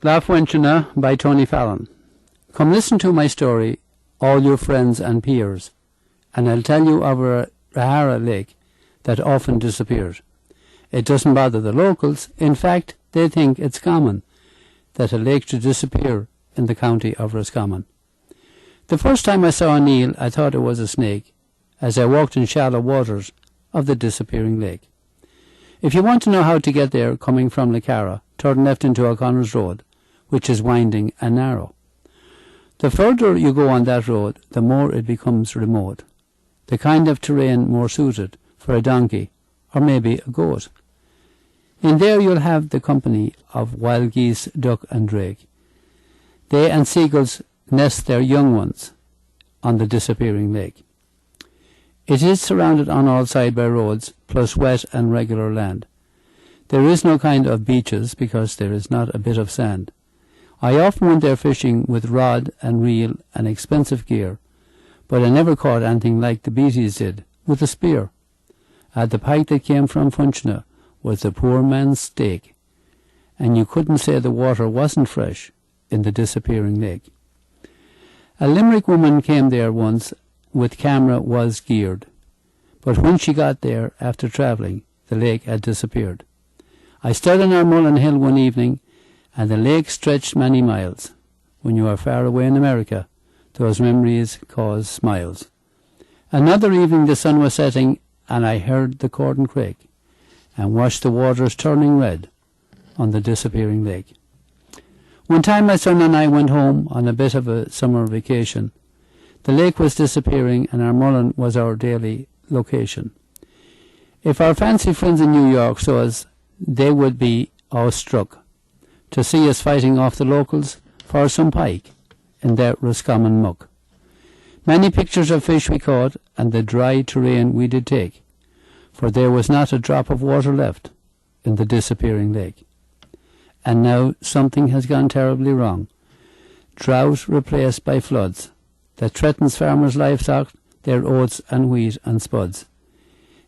Funshinagh by Tony Fallon. Come listen to my story, all your friends and peers, and I'll tell you of a Rahara lake that often disappears. It doesn't bother the locals. In fact, they think it's common that a lake should disappear in the county of Roscommon. The first time I saw an eel, I thought it was a snake, as I walked in shallow waters of the disappearing lake. If you want to know how to get there coming from Lough, turn left into O'Connor's Road, which is winding and narrow. The further you go on that road, the more it becomes remote, the kind of terrain more suited for a donkey or maybe a goat. In there you'll have the company of wild geese, duck and drake. They and seagulls nest their young ones on the disappearing lake. It is surrounded on all sides by roads, plus wet and regular land. There is no kind of beaches because there is not a bit of sand. I often went there fishing with rod and reel and expensive gear, but I never caught anything like the beaties did, with a spear. The pike that came from Funshinagh was the poor man's steak, and you couldn't say the water wasn't fresh in the disappearing lake. A Limerick woman came there once with camera was geared, but when she got there after travelling, the lake had disappeared. I stood on Armullen Hill one evening, and the lake stretched many miles. When you are far away in America, those memories cause smiles. Another evening the sun was setting, and I heard the cordon creak, and watched the waters turning red on the disappearing lake. One time my son and I went home on a bit of a summer vacation. The lake was disappearing, and Armullen was our daily location. If our fancy friends in New York saw us, they would be awestruck to see us fighting off the locals for some pike in their Roscommon muck. Many pictures of fish we caught, and the dry terrain we did take, for there was not a drop of water left in the disappearing lake. And now something has gone terribly wrong. Drought replaced by floods that threatens farmers' livestock, their oats and wheat and spuds.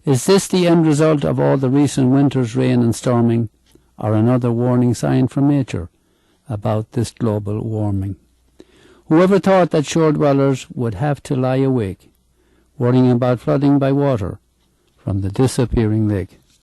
Is this the end result of all the recent winter's rain and storming, or another warning sign from nature about this global warming? Whoever thought that shore dwellers would have to lie awake, worrying about flooding by water from the disappearing lake?